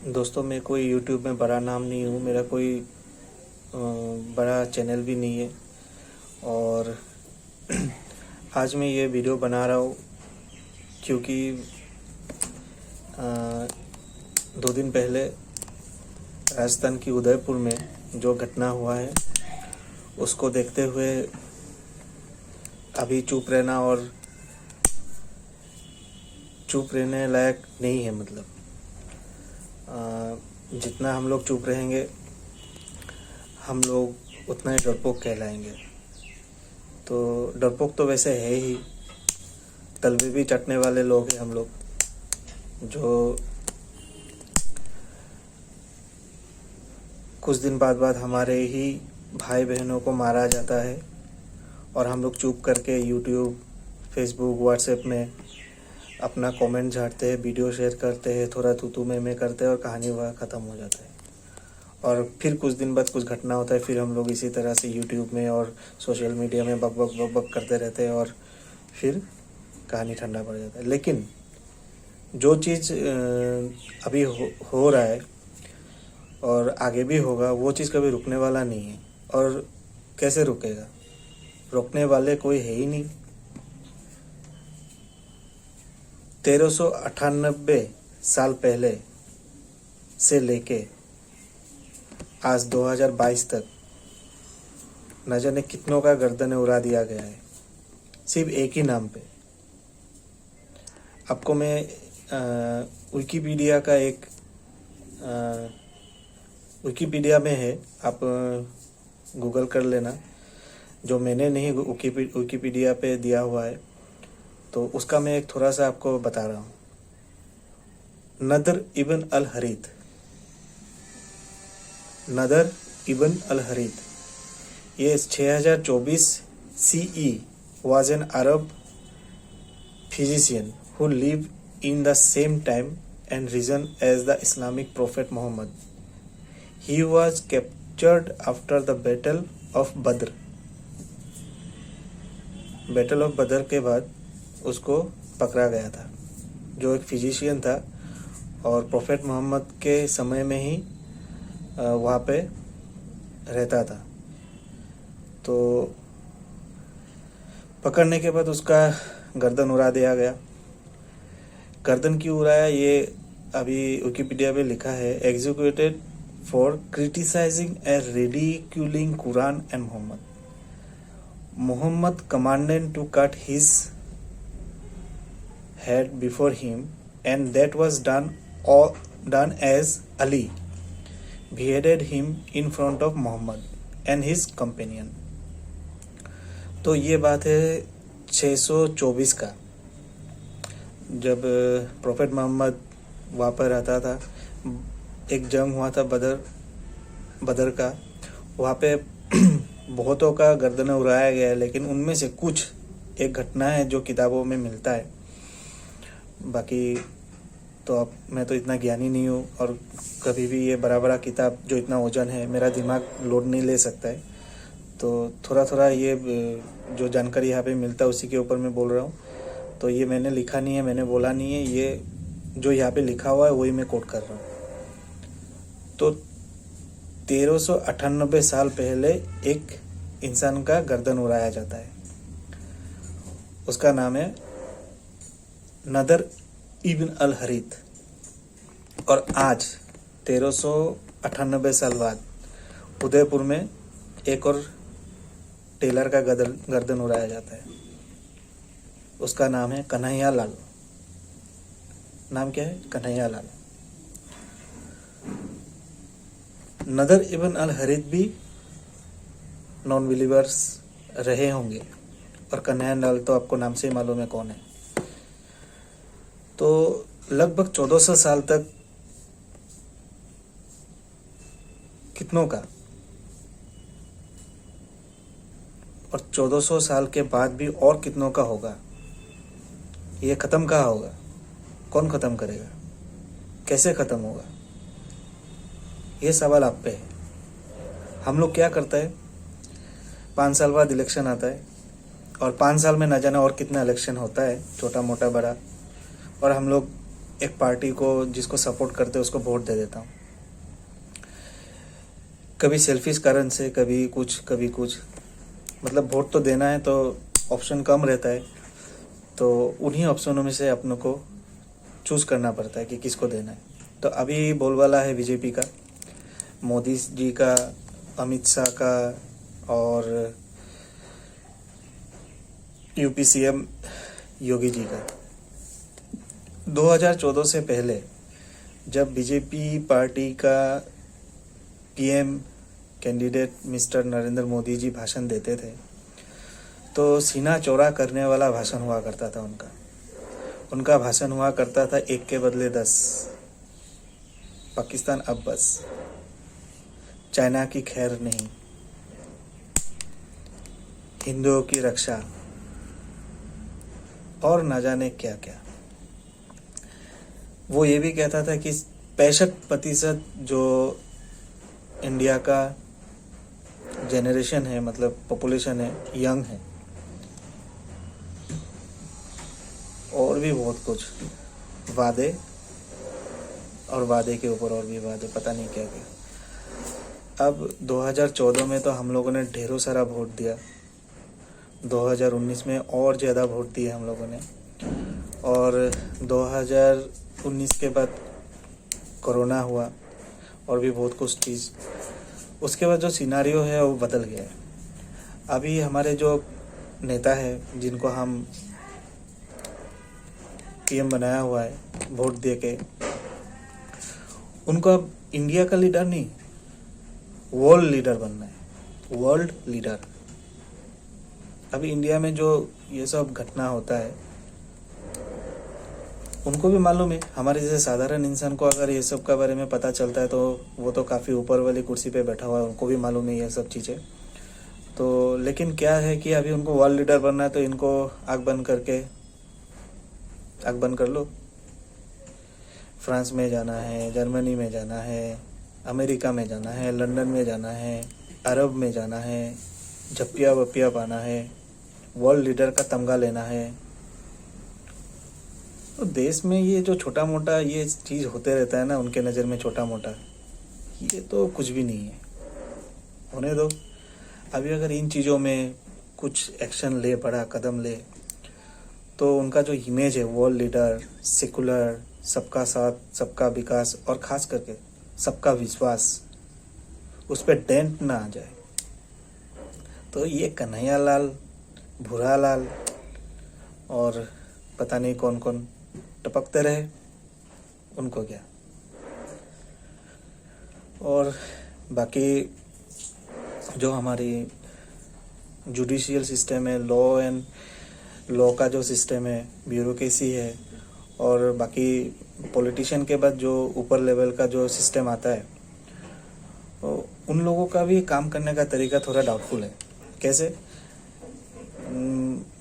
दोस्तों, मैं कोई यूट्यूब में बड़ा नाम नहीं हूँ। मेरा कोई बड़ा चैनल भी नहीं है। और आज मैं ये वीडियो बना रहा हूँ क्योंकि 2 दिन पहले राजस्थान की उदयपुर में जो घटना हुआ है उसको देखते हुए अभी चुप रहना और चुप रहने लायक नहीं है। मतलब जितना हम लोग चुप रहेंगे हम लोग उतना ही डरपोक कहलाएंगे। तो डरपोक तो वैसे है ही, तलवे भी चटने वाले लोग हैं हम लोग, जो कुछ दिन बाद हमारे ही भाई बहनों को मारा जाता है और हम लोग चुप करके यूट्यूब, फेसबुक, व्हाट्सएप में अपना कमेंट झाड़ते हैं, वीडियो शेयर करते हैं, थोड़ा तू मैं करते हैं और कहानी वह ख़त्म हो जाता है। और फिर कुछ दिन बाद कुछ घटना होता है, फिर हम लोग इसी तरह से यूट्यूब में और सोशल मीडिया में बक बक बक बक करते रहते हैं और फिर कहानी ठंडा पड़ जाता है। लेकिन जो चीज़ अभी हो रहा है और आगे भी होगा, वो चीज़ कभी रुकने वाला नहीं है। और कैसे रुकेगा? रोकने वाले कोई है ही नहीं। 1398 साल पहले से लेके आज 2022 तक न जाने कितनों का गर्दन उड़ा दिया गया है, सिर्फ एक ही नाम पे। आपको मैं विकिपीडिया का एक विकिपीडिया में है, आप गूगल कर लेना, जो मैंने नहीं विकिपीडिया पे दिया हुआ है, तो उसका मैं एक थोड़ा सा आपको बता रहा हूँ। नदर इब्न अल हरीथ, नदर इब्न अल हरीथ, ये 6024 CE was an Arab physician who lived in the same time and region as the Islamic prophet Muhammad. He was captured after the Battle of Badr. Battle of बदर के बाद उसको पकड़ा गया था, जो एक फिजिशियन था और प्रोफेट मोहम्मद के समय में ही वहाँ पे रहता था। तो पकड़ने के बाद उसका गर्दन उड़ा दिया गया। गर्दन क्यों उड़ाया, ये अभी विकिपीडिया में लिखा है। Executed for criticising and ridiculing Quran and Muhammad commanded to cut his head before him, and that was done as Ali beheaded him in front of Muhammad and his companion. तो ये बात है 624 का, जब prophet Mohammad वहाँ पर रहता था। एक जंग हुआ था बदर का, वहाँ पे बहुतों का गर्दन उड़ाया गया है, लेकिन उनमें से कुछ एक घटना है जो किताबों में मिलता है। बाकी तो अब मैं तो इतना ज्ञानी नहीं हूँ और कभी भी ये बड़ा किताब जो इतना वजन है मेरा दिमाग लोड नहीं ले सकता है। तो थोड़ा ये जो जानकारी यहाँ पे मिलता है उसी के ऊपर मैं बोल रहा हूँ। तो ये मैंने लिखा नहीं है, मैंने बोला नहीं है, ये जो यहाँ पे लिखा हुआ है वही मैं कोट कर रहा हूँ। तो 1398 साल पहले एक इंसान का गर्दन उड़ाया जाता है, उसका नाम है नदर इब्न अल हरीथ। और आज 1398 साल बाद उदयपुर में एक और टेलर का गर्दन उड़ाया जाता है, उसका नाम है कन्हैया लाल। नाम क्या है? कन्हैया लाल। नदर इब्न अल हरीथ भी नॉन बिलीवर्स रहे होंगे और कन्हैया लाल तो आपको नाम से ही मालूम है कौन है। तो लगभग 1400 साल तक कितनों का, और 1400 साल के बाद भी और कितनों का होगा। ये खत्म कहाँ होगा? कौन खत्म करेगा? कैसे खत्म होगा? ये सवाल आप पे है। हम लोग क्या करता है, 5 साल बाद इलेक्शन आता है और 5 साल में न जाने और कितना इलेक्शन होता है, छोटा मोटा बड़ा, और हम लोग एक पार्टी को जिसको सपोर्ट करते उसको वोट दे देता हूँ। कभी सेल्फिश कारण से, कभी कुछ मतलब वोट तो देना है तो ऑप्शन कम रहता है, तो उन्हीं ऑप्शनों में से अपनों को चूज करना पड़ता है कि किसको देना है। तो अभी बोलबाला है बीजेपी का, मोदी जी का, अमित शाह का और यूपी सीएम योगी जी का। 2014 से पहले जब बीजेपी पार्टी का PM candidate mister Narendra Modi ji भाषण देते थे तो सीना चौड़ा करने वाला भाषण हुआ करता था उनका भाषण हुआ करता था 1 के बदले 10, पाकिस्तान अब बस, चाइना की खैर नहीं, हिंदुओं की रक्षा और न जाने क्या क्या। वो ये भी कहता था कि 65% जो इंडिया का जेनरेशन है, मतलब पॉपुलेशन है, यंग है। और भी बहुत कुछ वादे और वादे के ऊपर और भी वादे, पता नहीं क्या क्या। अब 2014 में तो हम लोगों ने ढेरों सारा वोट दिया, 2019 में और ज़्यादा वोट दिए हम लोगों ने, और 2019 के बाद कोरोना हुआ और भी बहुत कुछ चीज़। उसके बाद जो सिनारियो है वो बदल गया है। अभी हमारे जो नेता है जिनको हम पीएम बनाया हुआ है वोट दे के, उनको अब इंडिया का लीडर नहीं, वर्ल्ड लीडर बनना है, वर्ल्ड लीडर। अभी इंडिया में जो ये सब घटना होता है उनको भी मालूम है। हमारे जैसे साधारण इंसान को अगर ये सब का बारे में पता चलता है तो वो तो काफ़ी ऊपर वाली कुर्सी पे बैठा हुआ है, उनको भी मालूम है ये सब चीज़ें। तो लेकिन क्या है कि अभी उनको वर्ल्ड लीडर बनना है तो इनको आँख बंद कर लो। फ्रांस में जाना है, जर्मनी में जाना है, अमेरिका में जाना है, लंदन में जाना है, अरब में जाना है, झप्पिया वप्पिया पाना है, वर्ल्ड लीडर का तमगा लेना है। तो देश में ये जो छोटा मोटा ये चीज़ होते रहता है ना, उनके नज़र में छोटा मोटा, ये तो कुछ भी नहीं है, होने दो। अभी अगर इन चीज़ों में कुछ एक्शन ले, बड़ा कदम ले, तो उनका जो इमेज है वर्ल्ड लीडर, सेकुलर, सबका साथ, सबका विकास और ख़ास करके सबका विश्वास, उस पर डेंट ना आ जाए। तो ये कन्हैयालाल, भूरालाल और पता नहीं कौन कौन टपकते रहे, उनको क्या। और बाकी जो हमारी जुडिशियल सिस्टम है, लॉ का जो सिस्टम है, ब्यूरोक्रेसी है, और बाकी पॉलिटिशियन के बाद जो ऊपर लेवल का जो सिस्टम आता है, तो उन लोगों का भी काम करने का तरीका थोड़ा डाउटफुल है। कैसे?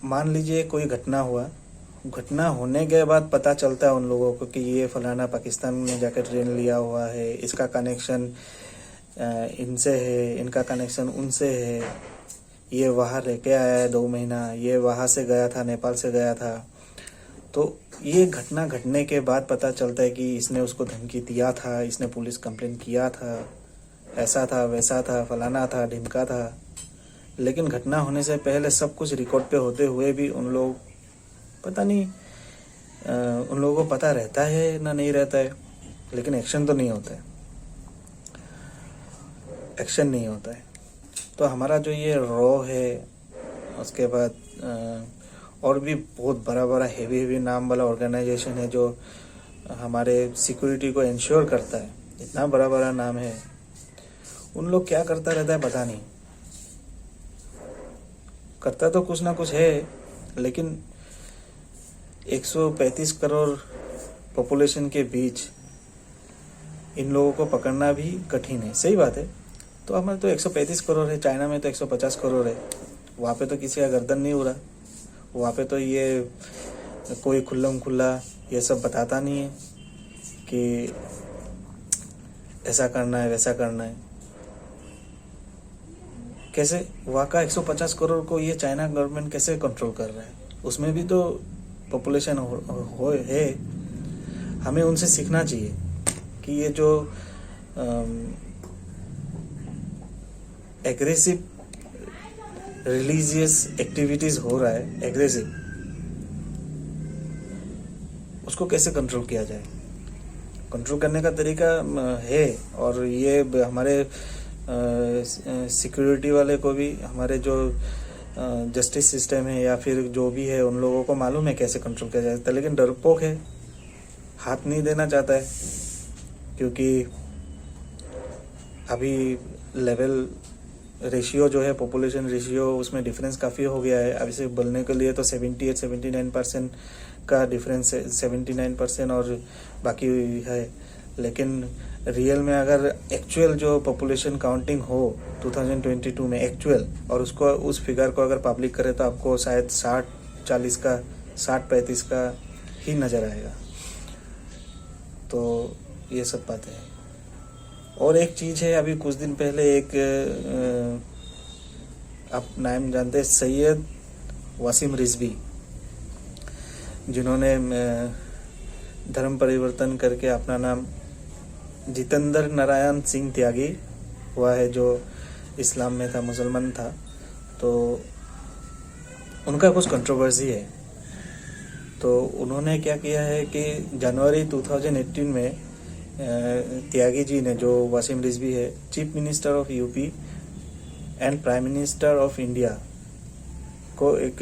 मान लीजिए कोई घटना होने के बाद पता चलता है उन लोगों को कि ये फलाना पाकिस्तान में जाकर ट्रेन लिया हुआ है, इसका कनेक्शन इनसे है, इनका कनेक्शन उनसे है, ये वहाँ रह के आया है 2 महीना, ये वहाँ से गया था, नेपाल से गया था। तो ये घटना घटने के बाद पता चलता है कि इसने उसको धमकी दिया था, इसने पुलिस कंप्लेंट किया था, ऐसा था, वैसा था, फलाना था, ढिमका था। लेकिन घटना होने से पहले सब कुछ रिकॉर्ड पे होते हुए भी उन लोग पता नहीं, उन लोगों को पता रहता है ना नहीं रहता है, लेकिन एक्शन तो नहीं होता है, एक्शन नहीं होता है। तो हमारा जो ये रॉ है, उसके बाद और भी बहुत बड़ा हेवी नाम वाला ऑर्गेनाइजेशन है जो हमारे सिक्योरिटी को इंश्योर करता है, इतना बड़ा नाम है। उन लोग क्या करता रहता है पता नहीं, करता तो कुछ ना कुछ है, लेकिन 135 करोड़ पॉपुलेशन के बीच इन लोगों को पकड़ना भी कठिन है। सही बात है। तो हमारे तो 135 करोड़ है, चाइना में तो 150 करोड़ है, वहाँ पे तो किसी का गर्दन नहीं उड़ा, वहाँ पे तो ये कोई खुल्लम खुल्ला ये सब बताता नहीं है कि ऐसा करना है, वैसा करना है। कैसे वहाँ का 150 करोड़ को ये चाइना गवर्नमेंट कैसे कंट्रोल कर रहा है? उसमें भी तो पॉपुलेशन है। हमें उनसे सीखना चाहिए कि ये जो एग्रेसिव रिलीजियस एक्टिविटीज हो रहा है, एग्रेसिव, उसको कैसे कंट्रोल किया जाए। कंट्रोल करने का तरीका है, और ये हमारे सिक्योरिटी वाले को भी, हमारे जो जस्टिस सिस्टम है या फिर जो भी है, उन लोगों को मालूम है कैसे कंट्रोल किया जाता है, लेकिन डरपोक है, हाथ नहीं देना चाहता है, क्योंकि अभी लेवल रेशियो जो है, पॉपुलेशन रेशियो, उसमें डिफरेंस काफ़ी हो गया है। अभी से बोलने के लिए तो 78-79% का डिफरेंस है, 79% और बाकी है, लेकिन रियल में अगर एक्चुअल जो पॉपुलेशन काउंटिंग हो 2022 में एक्चुअल, और उसको उस फिगर को अगर पब्लिक करे तो आपको शायद 60-40 का, 60-35 का ही नज़र आएगा। तो ये सब बातें हैं। और एक चीज़ है, अभी कुछ दिन पहले एक आप नाम जानते हैं, सैयद वासिम रिजवी, जिन्होंने धर्म परिवर्तन करके अपना नाम जितेंद्र नारायण सिंह त्यागी हुआ है, जो इस्लाम में था, मुसलमान था। तो उनका कुछ कंट्रोवर्सी है। तो उन्होंने क्या किया है कि जनवरी 2018 में त्यागी जी ने, जो वासिम रिजवी है, chief minister of UP and prime minister of India को एक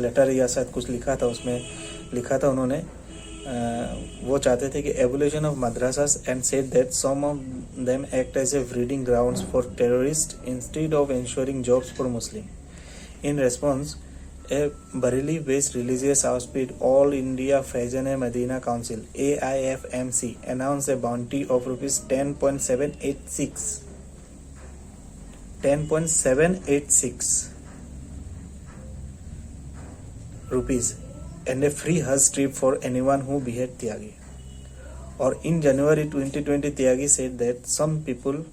लेटर या शायद कुछ लिखा था, उसमें लिखा था उन्होंने, वो चाहते थे कि evolution of madrasas and said that some of them act as a breeding grounds for terrorist instead of insuring jobs for Muslim. In response, a Bareilly-based religious outfit, All India Faiz-e-Medina Council (AIFMC) announced a bounty of rupees 10.786 rupees and a free Hajj trip for anyone who behead Tyagi. Or in January 2020, Tyagi said that some people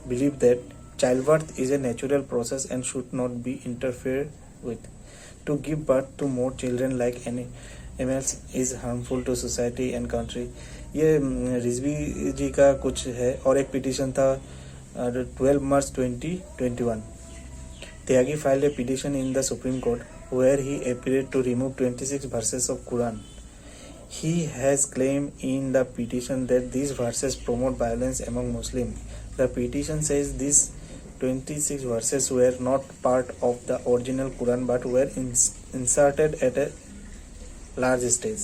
believe that childbirth is a natural process and should not be interfered with. To give birth to more children like animals is harmful to society and country. ये रिजवी जी का कुछ है। और एक petition था 12 मार्च 2021. त्यागी filed a petition in the Supreme Court where he appeared to remove 26 verses of Quran. He has claimed in the petition that these verses promote violence among Muslims. The petition says these 26 verses were not part of the original Quran but were inserted at a large stage.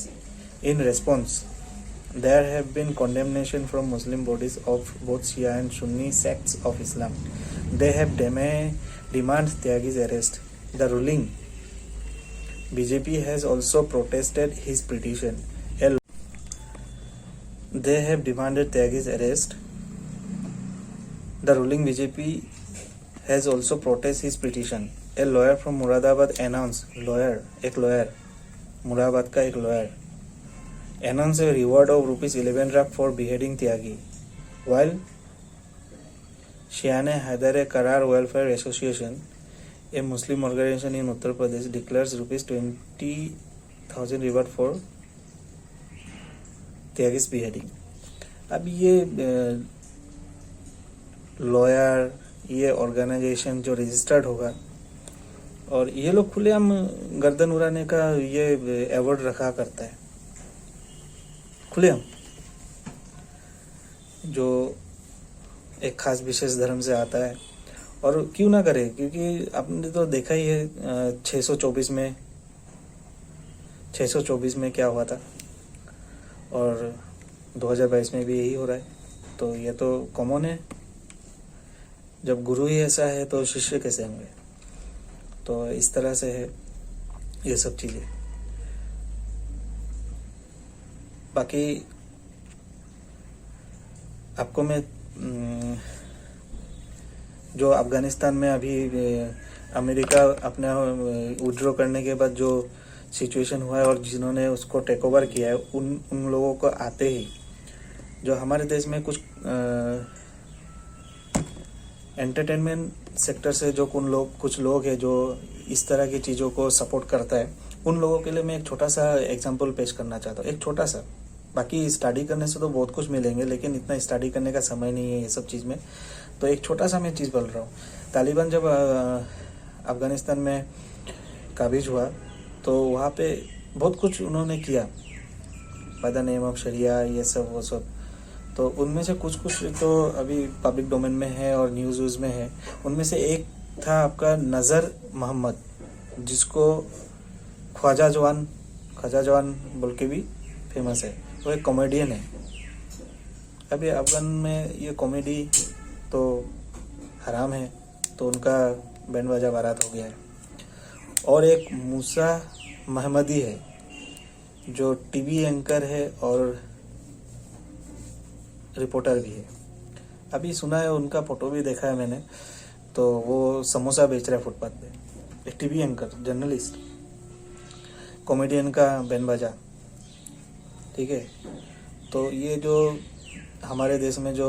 In response, there have been condemnation from Muslim bodies of both Shia and Sunni sects of Islam. They have demanded Tyagi's arrest. The ruling BJP has also protested his petition. They have demanded Tyagi's arrest. The ruling BJP has also protested his petition. A lawyer from Muradabad announced, एक lawyer, Moradabad का एक lawyer, announced a reward of rupees 11 lakh for beheading Tyagi, while Shiane Haidar Karar Welfare Association, a Muslim organization in Uttar Pradesh, declares rupees 20,000 reward for Tyagi's beheading. अब ये lawyer, ये organisation जो registered होगा, और ये लोग खुलेआम गर्दन उड़ाने का ये अवार्ड रखा करता है, खुलेआम, जो एक खास विशेष धर्म से आता है। और क्यों ना करे, क्योंकि आपने तो देखा ही है 624 में क्या हुआ था, और 2022 में भी यही हो रहा है। तो ये तो कॉमन है, जब गुरु ही ऐसा है तो शिष्य कैसे होंगे। तो इस तरह से है ये सब चीज़ें। बाकी आपको मैं जो अफगानिस्तान में अभी अमेरिका अपना विड्रॉ करने के बाद जो सिचुएशन हुआ है और जिन्होंने उसको टेक ओवर किया है, उन लोगों को आते ही जो हमारे देश में कुछ एंटरटेनमेंट सेक्टर से जो कुछ लोग हैं जो इस तरह की चीज़ों को सपोर्ट करता है, उन लोगों के लिए मैं एक छोटा सा एग्जांपल पेश करना चाहता हूँ। एक छोटा सा, बाकी स्टडी करने से तो बहुत कुछ मिलेंगे, लेकिन इतना स्टडी करने का समय नहीं है ये सब चीज़ में। तो एक छोटा सा मैं चीज़ बोल रहा हूँ, तालिबान जब अफ़गानिस्तान में काबिज हुआ तो वहाँ पे बहुत कुछ उन्होंने किया, बाय द नेम ऑफ शरिया, ये सब वो सब। तो उनमें से कुछ कुछ तो अभी पब्लिक डोमेन में है और न्यूज़ व्यूज़ में है। उनमें से एक था आपका नज़र मोहम्मद, जिसको ख्वाजा जवान बोल के भी फेमस है। वो एक कॉमेडियन है। अभी अफगान में ये कॉमेडी तो हराम है, तो उनका बैंड बाजा बारात हो गया है। और एक मूसा महमदी है जो टीवी एंकर है और रिपोर्टर भी है। अभी सुना है, उनका फोटो भी देखा है मैंने, तो वो समोसा बेच रहा है फुटपाथ पे। एक टीवी एंकर, जर्नलिस्ट, कॉमेडियन का बैंड बाजा, ठीक है। तो ये जो हमारे देश में जो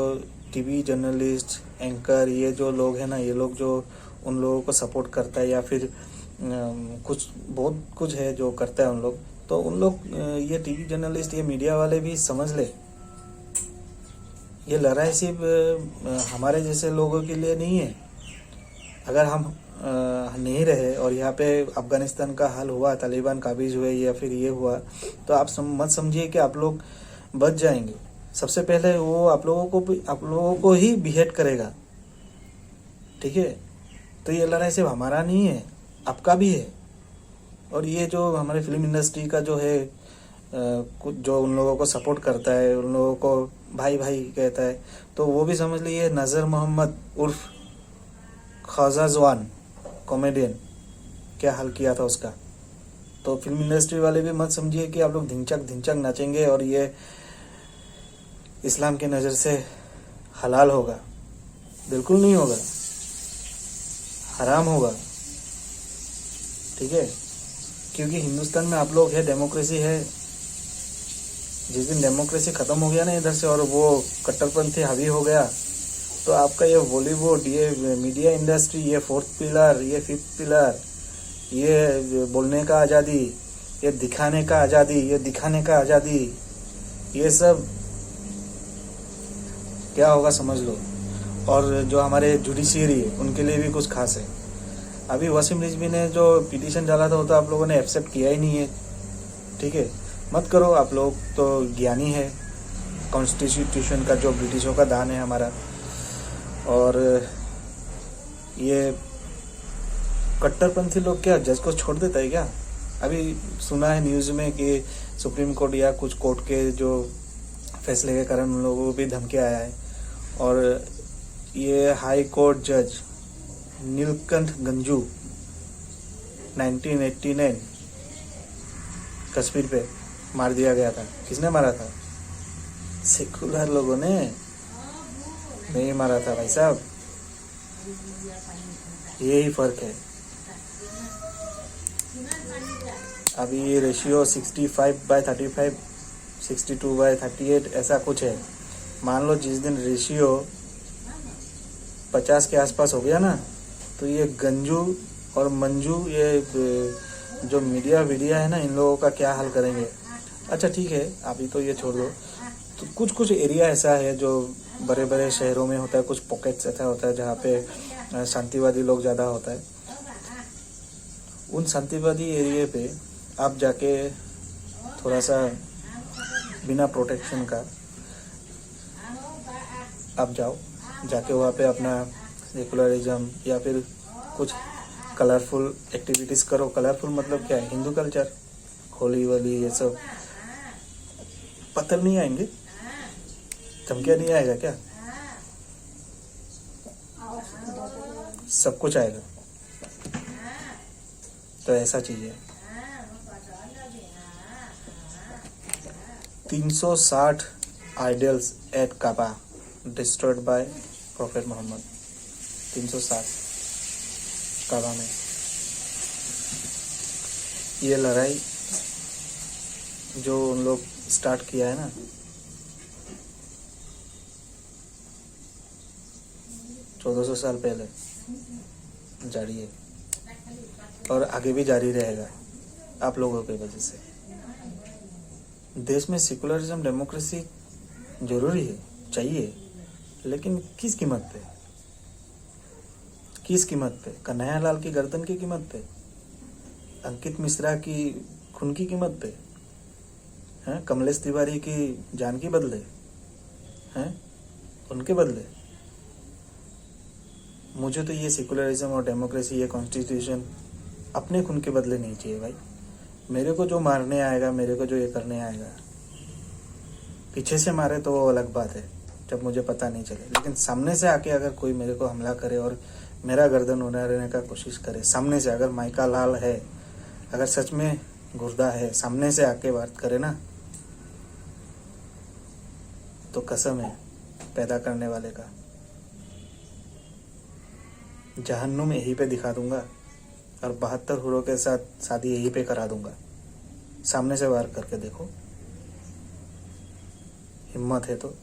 टीवी जर्नलिस्ट, एंकर, ये जो लोग हैं ना, ये लोग जो उन लोगों को सपोर्ट करता है या फिर कुछ बहुत कुछ है जो करता है उन लोग, तो उन लोग ये टीवी जर्नलिस्ट, ये मीडिया वाले भी समझ ले, ये लड़ाई सिर्फ हमारे जैसे लोगों के लिए नहीं है। अगर हम नहीं रहे और यहाँ पे अफगानिस्तान का हल हुआ, तालिबान काबिज हुए या फिर ये हुआ, तो आप मत समझिए कि आप लोग बच जाएंगे। सबसे पहले वो आप लोगों को ही बिहेट करेगा, ठीक है। तो ये लड़ाई सिर्फ हमारा नहीं है, आपका भी है। और ये जो हमारे फिल्म इंडस्ट्री का जो है कुछ जो उन लोगों को सपोर्ट करता है, उन लोगों को भाई भाई कहता है, तो वो भी समझ लीजिए नज़र मोहम्मद उर्फ ख्वाजा जवान कॉमेडियन, क्या हाल किया था उसका। तो फिल्म इंडस्ट्री वाले भी मत समझिए कि आप लोग धिंचक नाचेंगे और ये इस्लाम की नज़र से हलाल होगा। बिल्कुल नहीं होगा, हराम होगा, ठीक है। क्योंकि हिंदुस्तान में आप लोग है, डेमोक्रेसी है। जिस दिन डेमोक्रेसी ख़त्म हो गया ना इधर से और वो कट्टरपंथी हावी हो गया, तो आपका ये बॉलीवुड, ये मीडिया इंडस्ट्री, ये फोर्थ पिलर, ये फिफ्थ पिलर, ये बोलने का आज़ादी, ये दिखाने का आज़ादी, ये सब क्या होगा समझ लो। और जो हमारे जुडिशियरी है उनके लिए भी कुछ खास है। अभी वसीम रिजवी ने जो पिटीशन डाला था वो तो आप लोगों ने एक्सेप्ट किया ही नहीं है, ठीक है। मत करो, आप लोग तो ज्ञानी है। कॉन्स्टिट्यूशन का जो ब्रिटिशों का दान है हमारा। और ये कट्टरपंथी लोग क्या जज को छोड़ देता है क्या? अभी सुना है न्यूज़ में कि सुप्रीम कोर्ट या कुछ कोर्ट के जो फैसले के कारण उन लोगों को भी धमकी आया है। और ये हाई कोर्ट जज नीलकंठ गंजू 1989 कश्मीर पे मार दिया गया था। किसने मारा था? सेकुलर लोगों ने नहीं मारा था भाई साहब। यही फर्क है। अभी ये रेशियो 65/35, 62/38 ऐसा कुछ है। मान लो जिस दिन रेशियो 50 के आसपास हो गया ना, तो ये गंजू और मंजू, ये जो मीडिया है ना, इन लोगों का क्या हाल करेंगे। अच्छा ठीक है, अभी तो ये छोड़ दो। तो कुछ एरिया ऐसा है जो बड़े बड़े शहरों में होता है, कुछ पॉकेट्स ऐसा होता है जहाँ पे शांतिवादी लोग ज़्यादा होता है। उन शांतिवादी एरिया पे आप जाके थोड़ा सा बिना प्रोटेक्शन का आप जाओ, जाके वहाँ पे अपना सेकुलरिज्म या फिर कुछ कलरफुल एक्टिविटीज़ करो। कलरफुल मतलब क्या है? हिंदू कल्चर, होली वली ये सब। पत्थर नहीं आएंगे, धमकियाँ नहीं आएगा क्या? सब कुछ आएगा। तो ऐसा चाहिए। 360 idols at Kaaba destroyed by Prophet Muhammad। 360 काबा में। ये लड़ाई जो उन लोग स्टार्ट किया है ना, चौदह 1400 साल पहले जारी है और आगे भी जारी रहेगा आप लोगों की वजह से। देश में सेकुलरिज्म डेमोक्रेसी जरूरी है, चाहिए, लेकिन किस कीमत पे? किस कीमत पे? कन्हैया लाल की गर्दन की कीमत पे? अंकित मिश्रा की खून की कीमत पे? हैं? कमलेश तिवारी की जान की बदले? हैं? उनके बदले? मुझे तो ये सेकुलरिज्म और डेमोक्रेसी, ये कॉन्स्टिट्यूशन अपने खून के बदले नहीं चाहिए भाई। मेरे को जो मारने आएगा, मेरे को जो ये करने आएगा, पीछे से मारे तो वो अलग बात है, जब मुझे पता नहीं चले, लेकिन सामने से आके अगर कोई मेरे को हमला करे और मेरा गर्दन उड़ाने का कोशिश करे, सामने से, अगर माइका लाल है, अगर सच में गुर्दा है, सामने से आके बात करे ना, तो कसम है पैदा करने वाले का, जहन्नुम यहीं पे दिखा दूंगा और 72 हुरों के साथ शादी यहीं पे करा दूंगा। सामने से वार करके देखो, हिम्मत है तो।